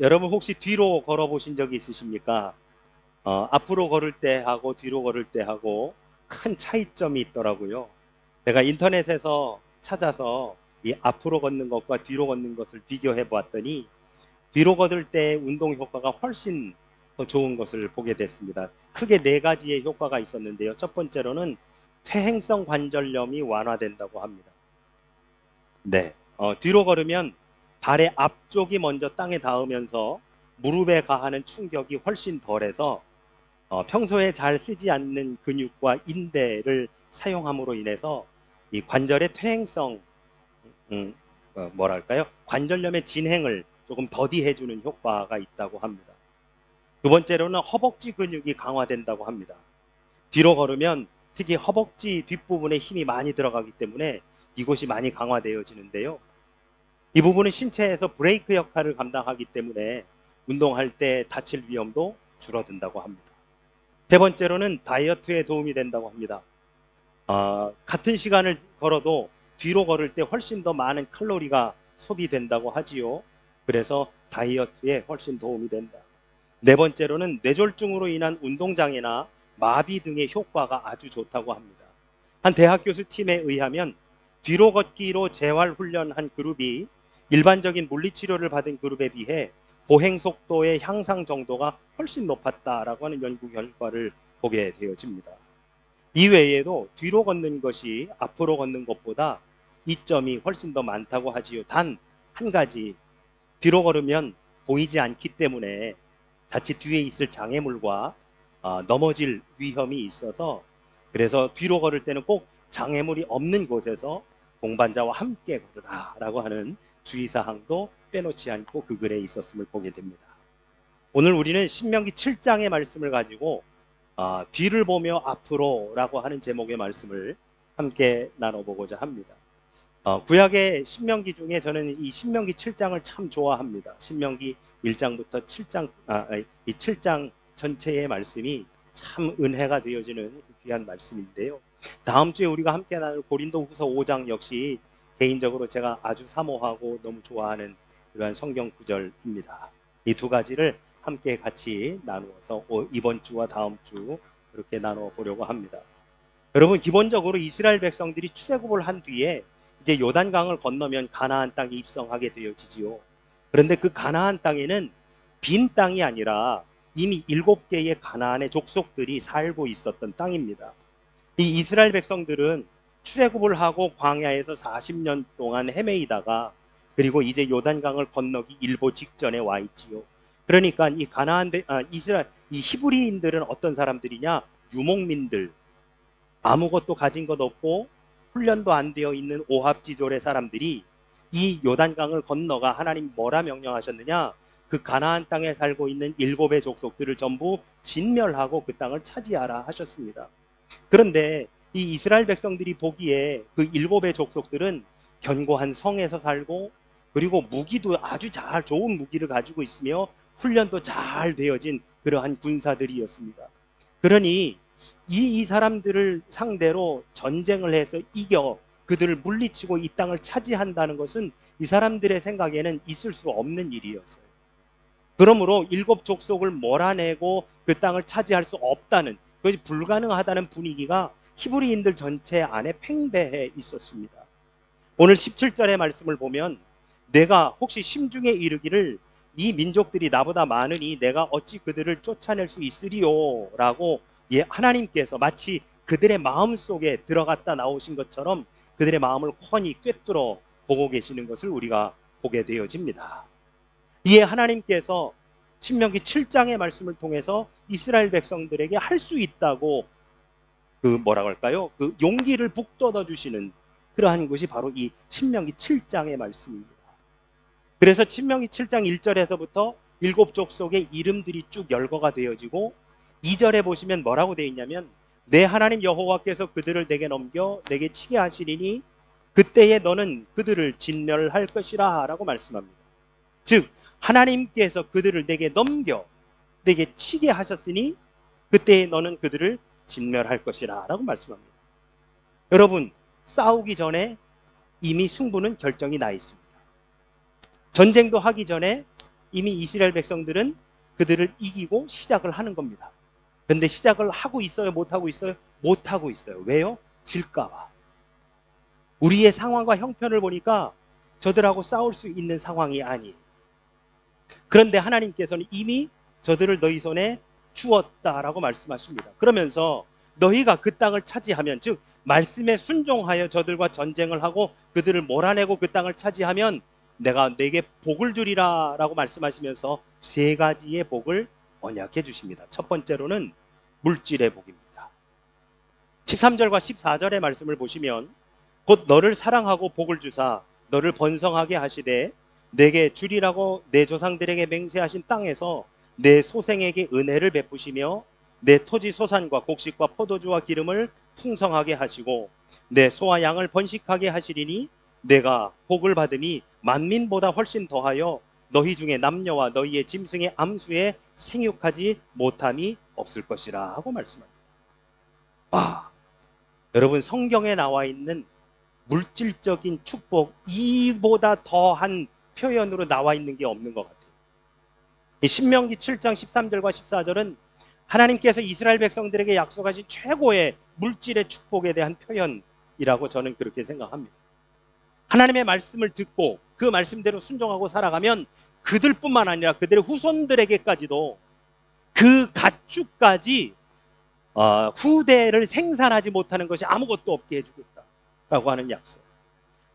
여러분 혹시 뒤로 걸어보신 적이 있으십니까? 앞으로 걸을 때 하고 뒤로 걸을 때 하고 큰 차이점이 있더라고요. 제가 인터넷에서 찾아서 이 앞으로 걷는 것과 뒤로 걷는 것을 비교해 보았더니 뒤로 걸을 때 운동 효과가 훨씬 더 좋은 것을 보게 됐습니다. 크게 네 가지의 효과가 있었는데요. 첫 번째로는 퇴행성 관절염이 완화된다고 합니다. 네. 뒤로 걸으면 발의 앞쪽이 먼저 땅에 닿으면서 무릎에 가하는 충격이 훨씬 덜해서 평소에 잘 쓰지 않는 근육과 인대를 사용함으로 인해서 이 관절의 퇴행성, 뭐랄까요? 관절염의 진행을 조금 더디해주는 효과가 있다고 합니다. 두 번째로는 허벅지 근육이 강화된다고 합니다. 뒤로 걸으면 특히 허벅지 뒷부분에 힘이 많이 들어가기 때문에 이곳이 많이 강화되어지는데요. 이 부분은 신체에서 브레이크 역할을 감당하기 때문에 운동할 때 다칠 위험도 줄어든다고 합니다. 세 번째로는 다이어트에 도움이 된다고 합니다. 같은 시간을 걸어도 뒤로 걸을 때 훨씬 더 많은 칼로리가 소비된다고 하지요. 그래서 다이어트에 훨씬 도움이 된다. 네 번째로는 뇌졸중으로 인한 운동장애나 마비 등의 효과가 아주 좋다고 합니다. 한 대학 교수 팀에 의하면 뒤로 걷기로 재활 훈련한 그룹이 일반적인 물리치료를 받은 그룹에 비해 보행 속도의 향상 정도가 훨씬 높았다라고 하는 연구 결과를 보게 되어집니다. 이외에도 뒤로 걷는 것이 앞으로 걷는 것보다 이점이 훨씬 더 많다고 하지요. 단 한 가지, 뒤로 걸으면 보이지 않기 때문에 자칫 뒤에 있을 장애물과 넘어질 위험이 있어서, 그래서 뒤로 걸을 때는 꼭 장애물이 없는 곳에서 동반자와 함께 걸으라라고 하는 주의사항도 빼놓지 않고 그 글에 있었음을 보게 됩니다. 오늘 우리는 신명기 7장의 말씀을 가지고 뒤를 보며 앞으로라고 하는 제목의 말씀을 함께 나눠보고자 합니다. 구약의 신명기 중에 저는 이 신명기 7장을 참 좋아합니다. 신명기 1장부터 7장, 이 7장 전체의 말씀이 참 은혜가 되어지는 귀한 말씀인데요. 다음 주에 우리가 함께 나눌 고린도후서 5장 역시 개인적으로 제가 아주 사모하고 너무 좋아하는 그러한 성경 구절입니다. 이 두 가지를 함께 같이 나누어서 이번 주와 다음 주 그렇게 나눠 보려고 합니다. 여러분, 기본적으로 이스라엘 백성들이 출애굽을 한 뒤에 이제 요단강을 건너면 가나안 땅에 입성하게 되어지지요. 그런데 그 가나안 땅에는 빈 땅이 아니라 이미 7개의 가나안의 족속들이 살고 있었던 땅입니다. 이 이스라엘 백성들은 출애굽을 하고 광야에서 40년 동안 헤매이다가 그리고 이제 요단강을 건너기 일보 직전에 와 있지요. 그러니까 이 이스라엘 이 히브리인들은 어떤 사람들이냐? 유목민들, 아무것도 가진 것 없고 훈련도 안 되어 있는 오합지졸의 사람들이 이 요단강을 건너가 하나님 뭐라 명령하셨느냐? 그 가나안 땅에 살고 있는 7의 족속들을 전부 진멸하고 그 땅을 차지하라 하셨습니다. 그런데 이 이스라엘 백성들이 보기에 그 7의 족속들은 견고한 성에서 살고 그리고 무기도 아주 잘 좋은 무기를 가지고 있으며 훈련도 잘 되어진 그러한 군사들이었습니다. 그러니 이 사람들을 상대로 전쟁을 해서 이겨 그들을 물리치고 이 땅을 차지한다는 것은 이 사람들의 생각에는 있을 수 없는 일이었어요. 그러므로 7족속을 몰아내고 그 땅을 차지할 수 없다는, 그것이 불가능하다는 분위기가 히브리인들 전체 안에 팽배해 있었습니다. 오늘 17절의 말씀을 보면 내가 혹시 심중에 이르기를 이 민족들이 나보다 많으니 내가 어찌 그들을 쫓아낼 수 있으리요 라고 하나님께서 마치 그들의 마음속에 들어갔다 나오신 것처럼 그들의 마음을 훤히 꿰뚫어 보고 계시는 것을 우리가 보게 되어집니다. 이에 하나님께서 신명기 7장의 말씀을 통해서 이스라엘 백성들에게 할 수 있다고 뭐라고 할까요? 그 용기를 북돋아 주시는 그러한 것이 바로 이 신명기 7장의 말씀입니다. 그래서 신명기 7장 1절에서부터 7족속의 이름들이 쭉 열거가 되어지고 2절에 보시면 뭐라고 되어 있냐면 내 하나님 여호와께서 그들을 내게 넘겨 내게 치게 하시리니 그때에 너는 그들을 진멸할 것이라 라고 말씀합니다. 즉 하나님께서 그들을 내게 넘겨 내게 치게 하셨으니 그때에 너는 그들을 진멸할 것이라 라고 말씀합니다. 여러분, 싸우기 전에 이미 승부는 결정이 나 있습니다. 전쟁도 하기 전에 이미 이스라엘 백성들은 그들을 이기고 시작을 하는 겁니다. 그런데 시작을 하고 있어요? 못하고 있어요? 못하고 있어요. 왜요? 질까봐. 우리의 상황과 형편을 보니까 저들하고 싸울 수 있는 상황이 아니에요. 그런데 하나님께서는 이미 저들을 너희 손에 주었다라고 말씀하십니다. 그러면서 너희가 그 땅을 차지하면, 즉 말씀에 순종하여 저들과 전쟁을 하고 그들을 몰아내고 그 땅을 차지하면 내가 내게 복을 주리라 라고 말씀하시면서 세 가지의 복을 언약해 주십니다. 첫 번째로는 물질의 복입니다. 13절과 14절의 말씀을 보시면 곧 너를 사랑하고 복을 주사 너를 번성하게 하시되 내게 주리라고 내 조상들에게 맹세하신 땅에서 내 소생에게 은혜를 베푸시며 내 토지 소산과 곡식과 포도주와 기름을 풍성하게 하시고 내 소와 양을 번식하게 하시리니 내가 복을 받음이 만민보다 훨씬 더하여 너희 중에 남녀와 너희의 짐승의 암수에 생육하지 못함이 없을 것이라 하고 말씀합니다. 여러분, 성경에 나와 있는 물질적인 축복 이보다 더한 표현으로 나와 있는 게 없는 것 같아요. 신명기 7장 13절과 14절은 하나님께서 이스라엘 백성들에게 약속하신 최고의 물질의 축복에 대한 표현이라고 저는 그렇게 생각합니다. 하나님의 말씀을 듣고 그 말씀대로 순종하고 살아가면 그들뿐만 아니라 그들의 후손들에게까지도 그 가축까지 후대를 생산하지 못하는 것이 아무것도 없게 해주겠다라고 하는 약속.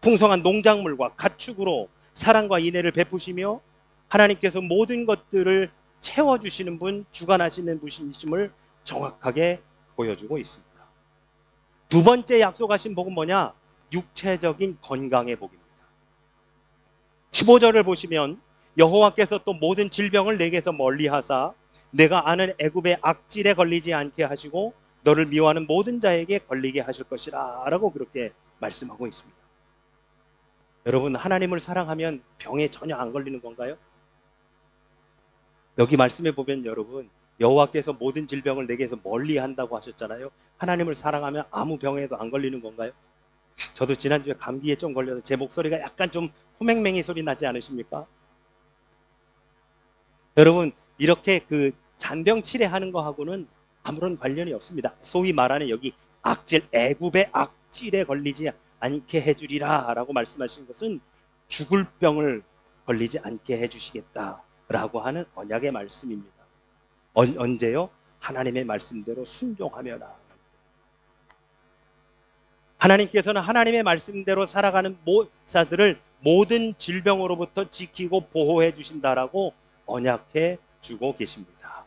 풍성한 농작물과 가축으로 사랑과 인애를 베푸시며 하나님께서 모든 것들을 채워주시는 분, 주관하시는 분이심을 정확하게 보여주고 있습니다. 두 번째 약속하신 복은 뭐냐? 육체적인 건강의 복입니다. 15절을 보시면 여호와께서 또 모든 질병을 내게서 멀리하사 내가 아는 애굽의 악질에 걸리지 않게 하시고 너를 미워하는 모든 자에게 걸리게 하실 것이라 라고 그렇게 말씀하고 있습니다. 여러분, 하나님을 사랑하면 병에 전혀 안 걸리는 건가요? 여기 말씀해 보면 여러분, 여호와께서 모든 질병을 내게서 멀리 한다고 하셨잖아요. 하나님을 사랑하면 아무 병에도 안 걸리는 건가요? 저도 지난주에 감기에 좀 걸려서 제 목소리가 약간 좀 호맹맹이 소리 나지 않으십니까? 여러분, 이렇게 그 잔병 치레하는 거하고는 아무런 관련이 없습니다. 소위 말하는 여기 악질, 애굽의 악질에 걸리지 않게 해주리라 라고 말씀하신 것은 죽을 병을 걸리지 않게 해주시겠다라고 하는 언약의 말씀입니다. 언제요? 하나님의 말씀대로 순종하며라. 하나님께서는 하나님의 말씀대로 살아가는 모사들을 모든 질병으로부터 지키고 보호해 주신다라고 언약해 주고 계십니다.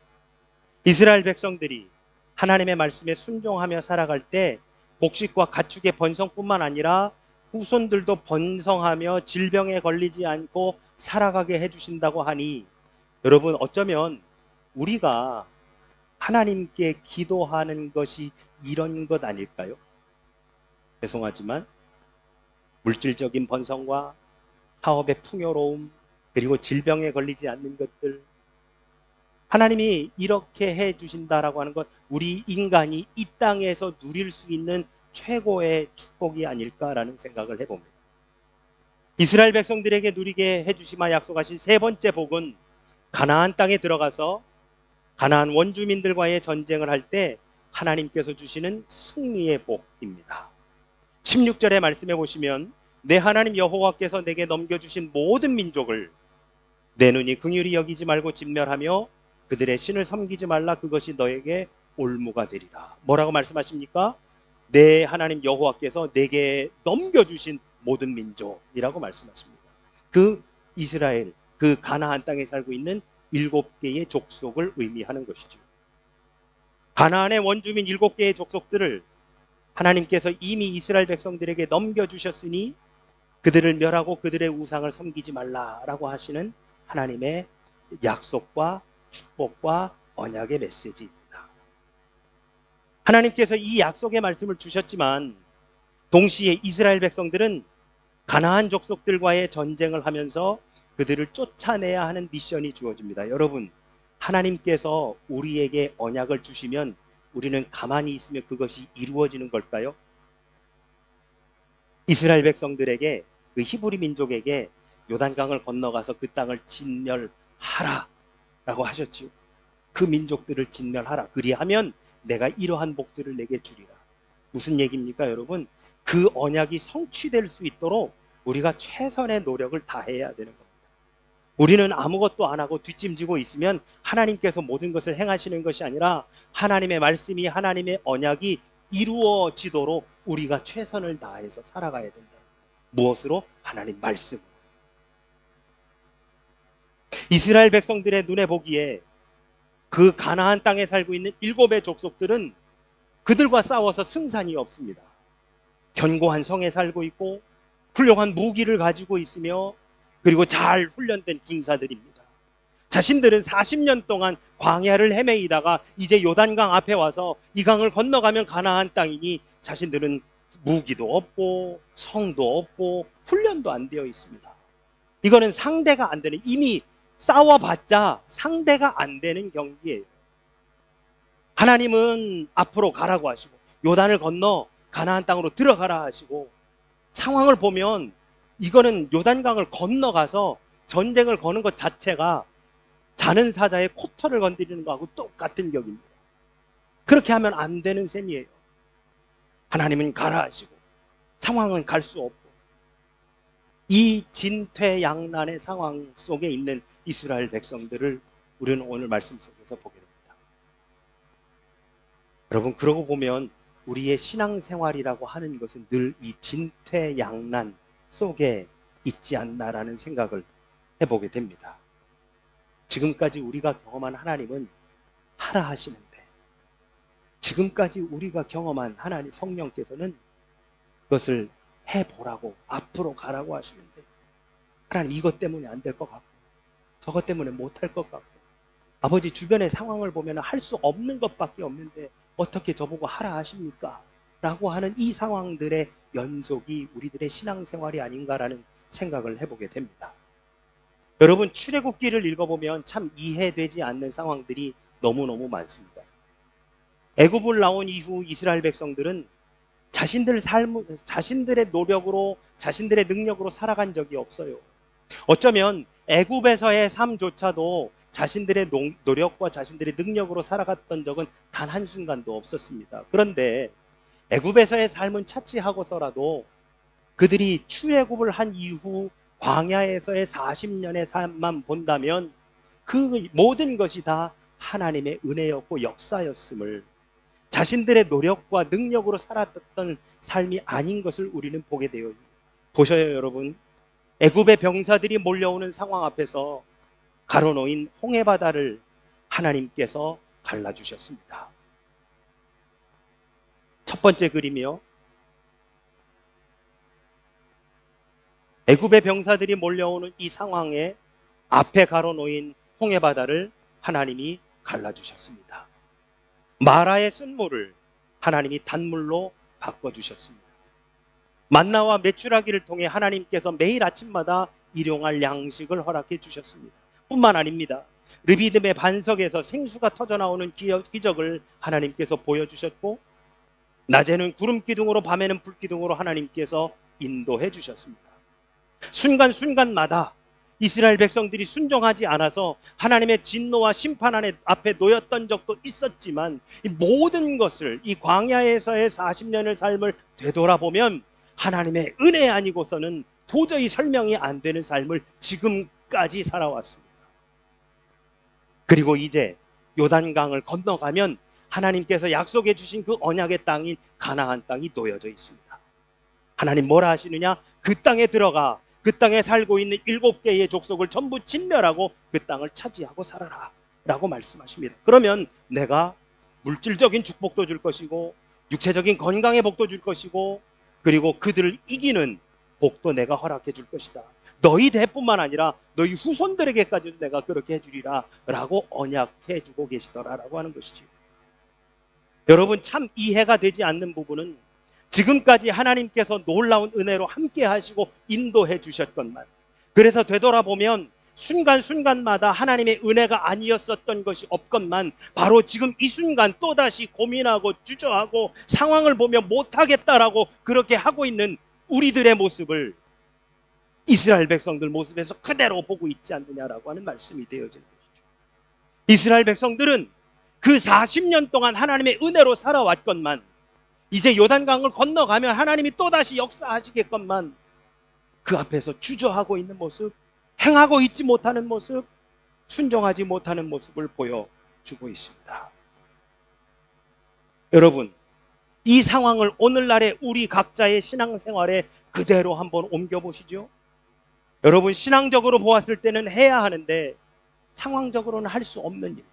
이스라엘 백성들이 하나님의 말씀에 순종하며 살아갈 때 곡식과 가축의 번성뿐만 아니라 후손들도 번성하며 질병에 걸리지 않고 살아가게 해주신다고 하니 여러분, 어쩌면 우리가 하나님께 기도하는 것이 이런 것 아닐까요? 죄송하지만 물질적인 번성과 사업의 풍요로움, 그리고 질병에 걸리지 않는 것들, 하나님이 이렇게 해주신다라고 하는 것, 우리 인간이 이 땅에서 누릴 수 있는 최고의 축복이 아닐까라는 생각을 해봅니다. 이스라엘 백성들에게 누리게 해주시마 약속하신 세 번째 복은 가나안 땅에 들어가서 가나안 원주민들과의 전쟁을 할 때 하나님께서 주시는 승리의 복입니다. 16절의 말씀해 보시면 내 하나님 여호와께서 내게 넘겨주신 모든 민족을 내 눈이 긍휼히 여기지 말고 진멸하며 그들의 신을 섬기지 말라. 그것이 너에게 올무가 되리라. 뭐라고 말씀하십니까? 내 하나님 여호와께서 내게 넘겨주신 모든 민족이라고 말씀하십니다. 그 이스라엘, 그 가나안 땅에 살고 있는 7개의 족속을 의미하는 것이죠. 가나안의 원주민 7개의 족속들을 하나님께서 이미 이스라엘 백성들에게 넘겨주셨으니 그들을 멸하고 그들의 우상을 섬기지 말라라고 하시는 하나님의 약속과 축복과 언약의 메시지입니다. 하나님께서 이 약속의 말씀을 주셨지만 동시에 이스라엘 백성들은 가나안 족속들과의 전쟁을 하면서 그들을 쫓아내야 하는 미션이 주어집니다. 여러분, 하나님께서 우리에게 언약을 주시면 우리는 가만히 있으면 그것이 이루어지는 걸까요? 이스라엘 백성들에게, 그 히브리 민족에게 요단강을 건너가서 그 땅을 하라 라고 하셨지요. 그 민족들을 진멸하라. 그리하면 내가 이러한 복들을 내게 주리라. 무슨 얘기입니까, 여러분? 그 언약이 성취될 수 있도록 우리가 최선의 노력을 다해야 되는 겁니다. 우리는 아무것도 안 하고 뒷짐지고 있으면 하나님께서 모든 것을 행하시는 것이 아니라 하나님의 말씀이, 하나님의 언약이 이루어지도록 우리가 최선을 다해서 살아가야 된다. 무엇으로? 하나님 말씀으로. 이스라엘 백성들의 눈에 보기에 그 가나안 땅에 살고 있는 7의 족속들은 그들과 싸워서 승산이 없습니다. 견고한 성에 살고 있고 훌륭한 무기를 가지고 있으며 그리고 잘 훈련된 군사들입니다. 자신들은 40년 동안 광야를 헤매이다가 이제 요단강 앞에 와서 이 강을 건너가면 가나안 땅이니 자신들은 무기도 없고 성도 없고 훈련도 안 되어 있습니다. 이거는 상대가 안 되는, 이미 싸워봤자 상대가 안 되는 경기예요. 하나님은 앞으로 가라고 하시고 요단을 건너 가나안 땅으로 들어가라 하시고, 상황을 보면 이거는 요단강을 건너가서 전쟁을 거는 것 자체가 자는 사자의 코털을 건드리는 거하고 똑같은 격입니다. 그렇게 하면 안 되는 셈이에요. 하나님은 가라 하시고 상황은 갈 수 없고, 이 진퇴양난의 상황 속에 있는 이스라엘 백성들을 우리는 오늘 말씀 속에서 보게 됩니다. 여러분, 그러고 보면 우리의 신앙생활이라고 하는 것은 늘 이 진퇴양난 속에 있지 않나라는 생각을 해보게 됩니다. 지금까지 우리가 경험한 하나님은 하라 하시는데, 지금까지 우리가 경험한 하나님 성령께서는 그것을 해보라고, 앞으로 가라고 하시는데, 하나님 이것 때문에 안 될 것 같고 저것 때문에 못할 것 같고, 아버지 주변의 상황을 보면 할 수 없는 것밖에 없는데 어떻게 저보고 하라 하십니까? 라고 하는 이 상황들의 연속이 우리들의 신앙생활이 아닌가라는 생각을 해보게 됩니다. 여러분, 출애굽기를 읽어보면 참 이해되지 않는 상황들이 너무너무 많습니다. 애굽을 나온 이후 이스라엘 백성들은 자신들의 노력으로, 자신들의 능력으로 살아간 적이 없어요. 어쩌면 애굽에서의 삶조차도 자신들의 노력과 자신들의 능력으로 살아갔던 적은 단 한순간도 없었습니다. 그런데 애굽에서의 삶은 차치하고서라도 그들이 출애굽을 한 이후 광야에서의 40년의 삶만 본다면 그 모든 것이 다 하나님의 은혜였고 역사였음을, 자신들의 노력과 능력으로 살았던 삶이 아닌 것을 우리는 보게 되어요. 보셔요, 여러분. 애굽의 병사들이 몰려오는 상황 앞에서 가로놓인 홍해바다를 하나님께서 갈라주셨습니다. 첫 번째 그림이요. 애굽의 병사들이 몰려오는 이 상황에 앞에 가로놓인 홍해바다를 하나님이 갈라주셨습니다. 마라의 쓴물을 하나님이 단물로 바꿔주셨습니다. 만나와 메추라기를 통해 하나님께서 매일 아침마다 일용할 양식을 허락해 주셨습니다. 뿐만 아닙니다. 르비딤의 반석에서 생수가 터져나오는 기적을 하나님께서 보여주셨고, 낮에는 구름 기둥으로 밤에는 불 기둥으로 하나님께서 인도해 주셨습니다. 순간순간마다 이스라엘 백성들이 순종하지 않아서 하나님의 진노와 심판 앞에 놓였던 적도 있었지만, 이 모든 것을, 이 광야에서의 40년의 삶을 되돌아보면 하나님의 은혜 아니고서는 도저히 설명이 안 되는 삶을 지금까지 살아왔습니다. 그리고 이제 요단강을 건너가면 하나님께서 약속해 주신 그 언약의 땅인 가나안 땅이 놓여져 있습니다. 하나님 뭐라 하시느냐? 그 땅에 들어가 그 땅에 살고 있는 7개의 족속을 전부 진멸하고 그 땅을 차지하고 살아라 라고 말씀하십니다. 그러면 내가 물질적인 축복도 줄 것이고 육체적인 건강의 복도 줄 것이고, 그리고 그들을 이기는 복도 내가 허락해 줄 것이다. 너희 대뿐만 아니라 너희 후손들에게까지도 내가 그렇게 해주리라 라고 언약해 주고 계시더라라고 하는 것이죠. 여러분, 참 이해가 되지 않는 부분은 지금까지 하나님께서 놀라운 은혜로 함께 하시고 인도해 주셨건만, 그래서 되돌아보면 순간순간마다 하나님의 은혜가 아니었었던 것이 없건만, 바로 지금 이 순간 또다시 고민하고 주저하고 상황을 보면 못하겠다라고 그렇게 하고 있는 우리들의 모습을 이스라엘 백성들 모습에서 그대로 보고 있지 않느냐라고 하는 말씀이 되어지는 것이죠. 이스라엘 백성들은 그 40년 동안 하나님의 은혜로 살아왔건만 이제 요단강을 건너가면 하나님이 또다시 역사하시겠건만 그 앞에서 주저하고 있는 모습, 행하고 있지 못하는 모습, 순종하지 못하는 모습을 보여주고 있습니다. 여러분, 이 상황을 오늘날의 우리 각자의 신앙생활에 그대로 한번 옮겨보시죠. 여러분, 신앙적으로 보았을 때는 해야 하는데 상황적으로는 할 수 없는 일.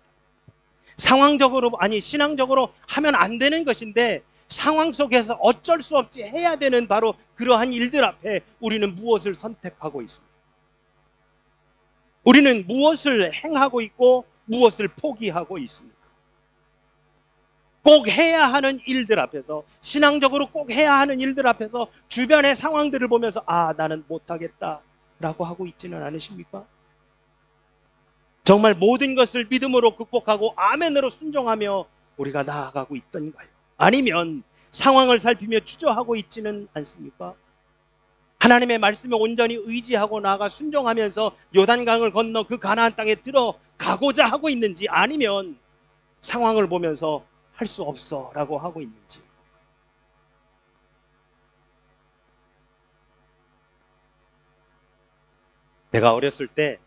신앙적으로 하면 안 되는 것인데 상황 속에서 어쩔 수 없이 해야 되는 바로 그러한 일들 앞에 우리는 무엇을 선택하고 있습니다. 우리는 무엇을 행하고 있고 무엇을 포기하고 있습니다. 꼭 해야 하는 일들 앞에서, 신앙적으로 꼭 해야 하는 일들 앞에서 주변의 상황들을 보면서 나는 못하겠다 라고 하고 있지는 않으십니까? 정말 모든 것을 믿음으로 극복하고 아멘으로 순종하며 우리가 나아가고 있던가요? 아니면 상황을 살피며 주저하고 있지는 않습니까? 하나님의 말씀에 온전히 의지하고 나아가 순종하면서 요단강을 건너 그 가나안 땅에 들어가고자 하고 있는지, 아니면 상황을 보면서 할 수 없어 라고 하고 있는지. 제가 어렸을 때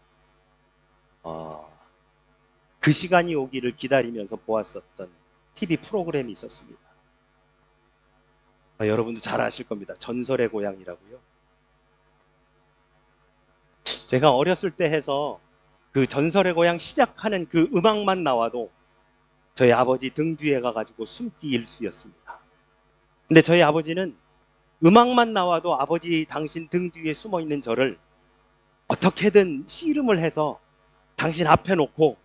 그 시간이 오기를 기다리면서 보았었던 TV 프로그램이 있었습니다. 여러분도 잘 아실 겁니다. 전설의 고향이라고요. 제가 어렸을 때 해서 그 전설의 고향 시작하는 그 음악만 나와도 저희 아버지 등 뒤에 가가지고 숨기 일수였습니다. 근데 저희 아버지는 음악만 나와도 아버지 당신 등 뒤에 숨어 있는 저를 어떻게든 씨름을 해서 당신 앞에 놓고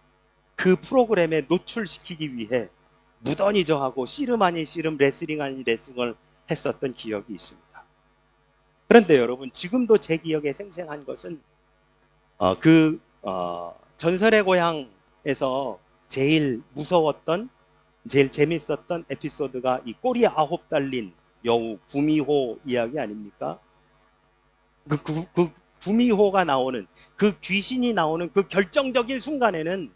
그 프로그램에 노출시키기 위해 무던히 저하고 씨름 아닌 씨름, 레슬링 아닌 레슬링을 했었던 기억이 있습니다. 그런데 여러분, 지금도 제 기억에 생생한 것은 전설의 고향에서 제일 무서웠던, 제일 재밌었던 에피소드가 이 꼬리에 9 달린 여우 구미호 이야기 아닙니까? 그 구미호가 나오는, 그 귀신이 나오는 그 결정적인 순간에는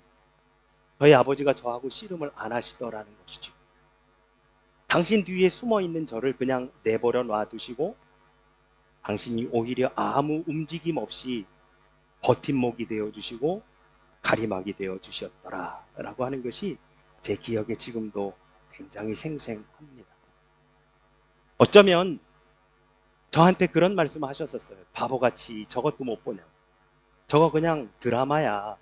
저희 아버지가 저하고 씨름을 안 하시더라는 것이죠. 당신 뒤에 숨어 있는 저를 그냥 내버려 놔두시고 당신이 오히려 아무 움직임 없이 버팀목이 되어주시고 가림막이 되어주셨더라 라고 하는 것이 제 기억에 지금도 굉장히 생생합니다. 어쩌면 저한테 그런 말씀을 하셨었어요. 바보같이 저것도 못 보냐. 저거 그냥 드라마야.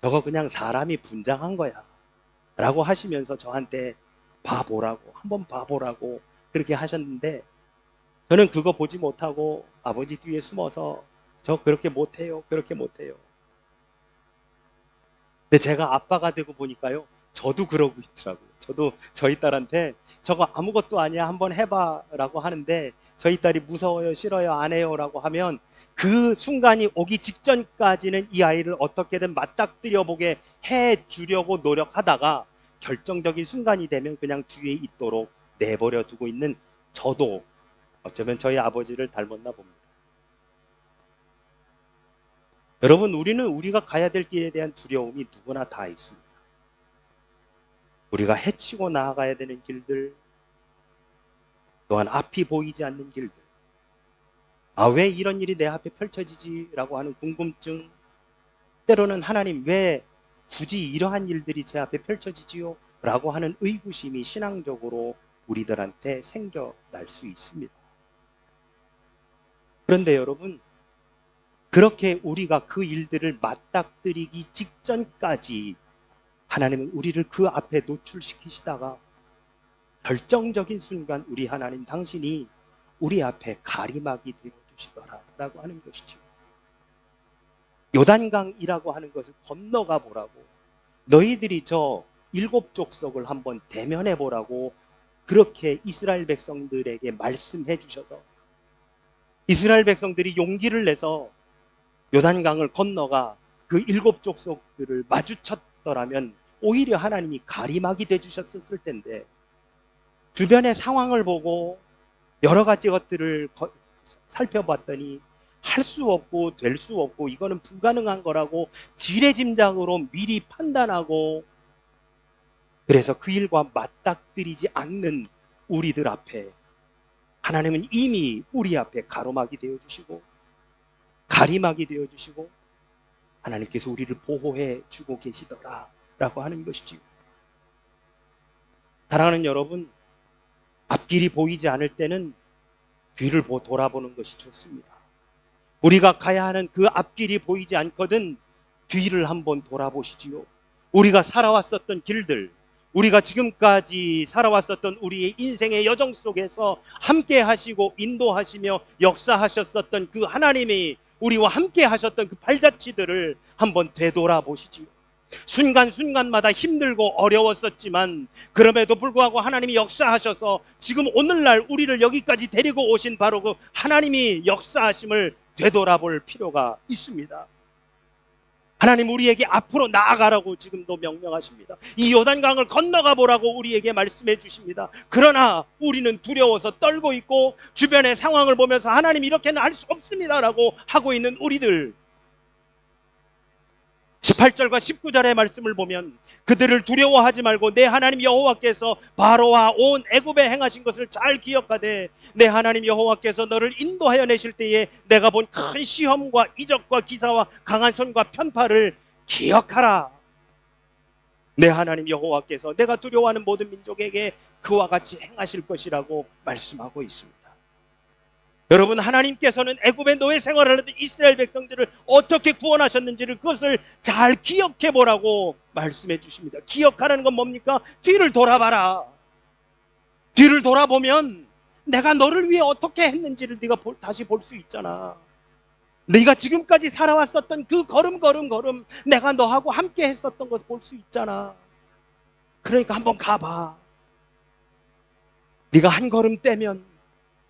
저거 그냥 사람이 분장한 거야 라고 하시면서 저한테 봐보라고, 한번 봐보라고 그렇게 하셨는데, 저는 그거 보지 못하고 아버지 뒤에 숨어서 저 그렇게 못해요, 그렇게 못해요. 근데 제가 아빠가 되고 보니까요, 저도 그러고 있더라고요. 저도 저희 딸한테 저거 아무것도 아니야, 한번 해봐 라고 하는데 저희 딸이 무서워요, 싫어요, 안 해요 라고 하면 그 순간이 오기 직전까지는 이 아이를 어떻게든 맞닥뜨려 보게 해주려고 노력하다가 결정적인 순간이 되면 그냥 뒤에 있도록 내버려 두고 있는 저도 어쩌면 저희 아버지를 닮았나 봅니다. 여러분, 우리는 우리가 가야 될 길에 대한 두려움이 누구나 다 있습니다. 우리가 헤치고 나아가야 되는 길들, 또한 앞이 보이지 않는 길들, 왜 이런 일이 내 앞에 펼쳐지지? 라고 하는 궁금증, 때로는 하나님 왜 굳이 이러한 일들이 제 앞에 펼쳐지지요? 라고 하는 의구심이 신앙적으로 우리들한테 생겨날 수 있습니다. 그런데 여러분, 그렇게 우리가 그 일들을 맞닥뜨리기 직전까지 하나님은 우리를 그 앞에 노출시키시다가 결정적인 순간 우리 하나님 당신이 우리 앞에 가림막이 되어주시더라 라고 하는 것이죠. 요단강이라고 하는 것을 건너가 보라고, 너희들이 저 7족속을 한번 대면해 보라고 그렇게 이스라엘 백성들에게 말씀해 주셔서 이스라엘 백성들이 용기를 내서 요단강을 건너가 그 7족속들을 마주쳤더라면 오히려 하나님이 가림막이 되주셨을 텐데, 주변의 상황을 보고 여러 가지 것들을 살펴봤더니 할 수 없고 될 수 없고 이거는 불가능한 거라고 지레짐작으로 미리 판단하고, 그래서 그 일과 맞닥뜨리지 않는 우리들 앞에 하나님은 이미 우리 앞에 가로막이 되어주시고 가림막이 되어주시고 하나님께서 우리를 보호해 주고 계시더라 라고 하는 것이지요. 사랑하는 여러분, 앞길이 보이지 않을 때는 뒤를 돌아보는 것이 좋습니다. 우리가 가야 하는 그 앞길이 보이지 않거든 뒤를 한번 돌아보시지요. 우리가 살아왔었던 길들, 우리가 지금까지 살아왔었던 우리의 인생의 여정 속에서 함께 하시고 인도하시며 역사하셨었던 그 하나님이 우리와 함께 하셨던 그 발자취들을 한번 되돌아보시지요. 순간순간마다 힘들고 어려웠었지만 그럼에도 불구하고 하나님이 역사하셔서 지금 오늘날 우리를 여기까지 데리고 오신 바로 그 하나님이 역사하심을 되돌아볼 필요가 있습니다. 하나님 우리에게 앞으로 나아가라고 지금도 명령하십니다. 이 요단강을 건너가 보라고 우리에게 말씀해 주십니다. 그러나 우리는 두려워서 떨고 있고 주변의 상황을 보면서 하나님 이렇게는 할 수 없습니다라고 하고 있는 우리들, 18절과 19절의 말씀을 보면 그들을 두려워하지 말고 내 하나님 여호와께서 바로와 온 애굽에 행하신 것을 잘 기억하되 내 하나님 여호와께서 너를 인도하여 내실 때에 내가 본 큰 시험과 이적과 기사와 강한 손과 편파를 기억하라. 내 하나님 여호와께서 내가 두려워하는 모든 민족에게 그와 같이 행하실 것이라고 말씀하고 있습니다. 여러분, 하나님께서는 애굽의 노예 생활을 하던 이스라엘 백성들을 어떻게 구원하셨는지를 그것을 잘 기억해 보라고 말씀해 주십니다. 기억하라는 건 뭡니까? 뒤를 돌아봐라. 뒤를 돌아보면 내가 너를 위해 어떻게 했는지를 네가 다시 볼 수 있잖아. 네가 지금까지 살아왔었던 그 걸음 내가 너하고 함께 했었던 것을 볼 수 있잖아. 그러니까 한번 가봐. 네가 한 걸음 떼면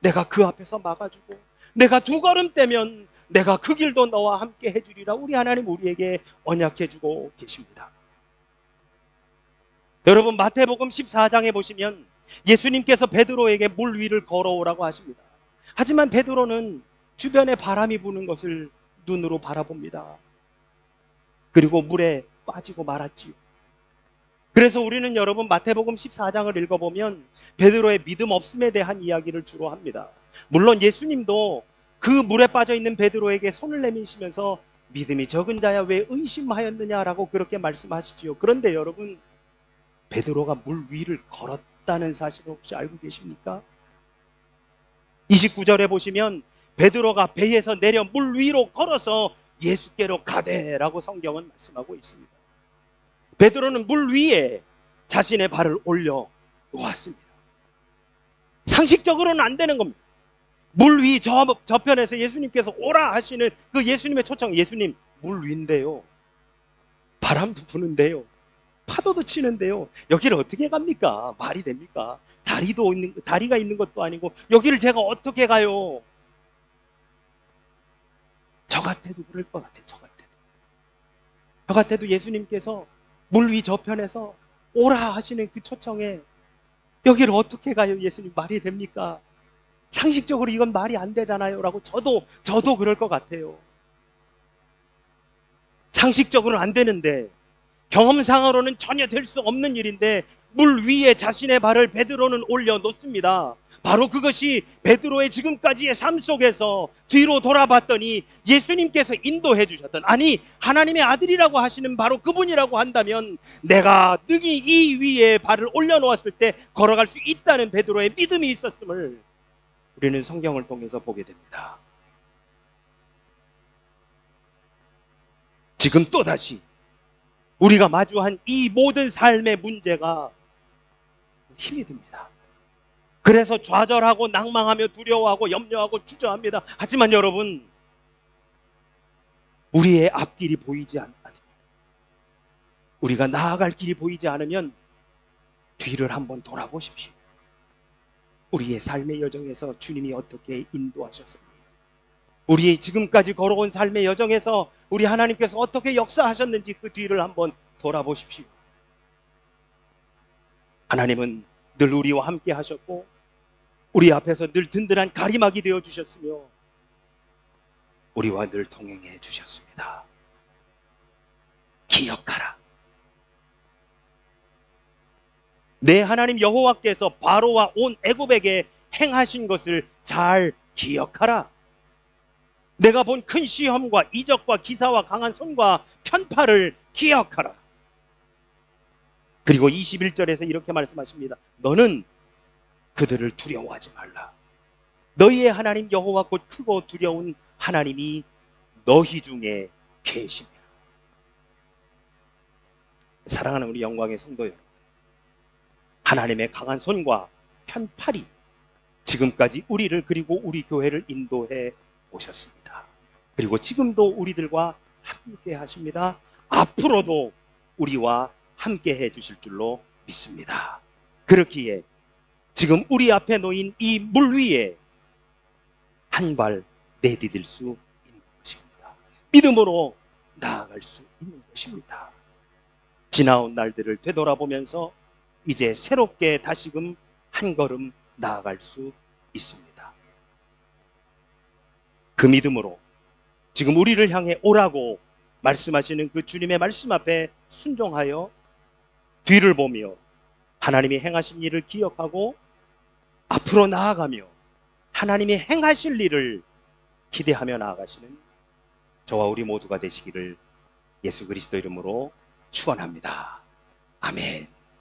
내가 그 앞에서 막아주고 내가 두 걸음 떼면 내가 그 길도 너와 함께 해주리라. 우리 하나님 우리에게 언약해주고 계십니다. 여러분, 마태복음 14장에 보시면 예수님께서 베드로에게 물 위를 걸어오라고 하십니다. 하지만 베드로는 주변에 바람이 부는 것을 눈으로 바라봅니다. 그리고 물에 빠지고 말았지요. 그래서 우리는 여러분 마태복음 14장을 읽어보면 베드로의 믿음 없음에 대한 이야기를 주로 합니다. 물론 예수님도 그 물에 빠져있는 베드로에게 손을 내미시면서 믿음이 적은 자야 왜 의심하였느냐라고 그렇게 말씀하시지요. 그런데 여러분, 베드로가 물 위를 걸었다는 사실을 혹시 알고 계십니까? 29절에 보시면 베드로가 배에서 내려 물 위로 걸어서 예수께로 가되라고 성경은 말씀하고 있습니다. 베드로는 물 위에 자신의 발을 올려 놓았습니다. 상식적으로는 안 되는 겁니다. 물 위 저편에서 예수님께서 오라 하시는 그 예수님의 초청, 예수님 물 위인데요, 바람도 부는데요, 파도도 치는데요, 여기를 어떻게 갑니까? 말이 됩니까? 다리가 있는 것도 아니고 여기를 제가 어떻게 가요? 저 같아도 그럴 것 같아요. 저 같아도 예수님께서 물 위 저편에서 오라 하시는 그 초청에 여기를 어떻게 가요? 예수님 말이 됩니까? 상식적으로 이건 말이 안 되잖아요 라고 저도 그럴 것 같아요. 상식적으로는 안 되는데, 경험상으로는 전혀 될 수 없는 일인데 물 위에 자신의 발을 베드로는 올려놓습니다. 바로 그것이 베드로의 지금까지의 삶 속에서 뒤로 돌아봤더니 예수님께서 인도해 주셨던, 아니 하나님의 아들이라고 하시는 바로 그분이라고 한다면 내가 능히 이 위에 발을 올려놓았을 때 걸어갈 수 있다는 베드로의 믿음이 있었음을 우리는 성경을 통해서 보게 됩니다. 지금 또다시 우리가 마주한 이 모든 삶의 문제가 힘이 듭니다. 그래서 좌절하고 낭망하며 두려워하고 염려하고 주저합니다. 하지만 여러분, 우리의 앞길이 보이지 않으면, 우리가 나아갈 길이 보이지 않으면 뒤를 한번 돌아보십시오. 우리의 삶의 여정에서 주님이 어떻게 인도하셨습니까? 우리의 지금까지 걸어온 삶의 여정에서 우리 하나님께서 어떻게 역사하셨는지 그 뒤를 한번 돌아보십시오. 하나님은 늘 우리와 함께 하셨고 우리 앞에서 늘 든든한 가림막이 되어주셨으며 우리와 늘 동행해 주셨습니다. 기억하라. 내 하나님 여호와께서 바로와 온 애굽에게 행하신 것을 잘 기억하라. 내가 본 큰 시험과 이적과 기사와 강한 손과 편파를 기억하라. 그리고 21절에서 이렇게 말씀하십니다. 너는 그들을 두려워하지 말라. 너희의 하나님 여호와 곧 크고 두려운 하나님이 너희 중에 계시며. 사랑하는 우리 영광의 성도 여러분, 하나님의 강한 손과 편팔이 지금까지 우리를 그리고 우리 교회를 인도해 오셨습니다. 그리고 지금도 우리들과 함께 하십니다. 앞으로도 우리와 함께 해 주실 줄로 믿습니다. 그렇기에 지금 우리 앞에 놓인 이 물 위에 한 발 내디딜 수 있는 것입니다. 믿음으로 나아갈 수 있는 것입니다. 지나온 날들을 되돌아보면서 이제 새롭게 다시금 한 걸음 나아갈 수 있습니다. 그 믿음으로 지금 우리를 향해 오라고 말씀하시는 그 주님의 말씀 앞에 순종하여 뒤를 보며 하나님이 행하신 일을 기억하고 앞으로 나아가며 하나님이 행하실 일을 기대하며 나아가시는 저와 우리 모두가 되시기를 예수 그리스도 이름으로 축원합니다. 아멘.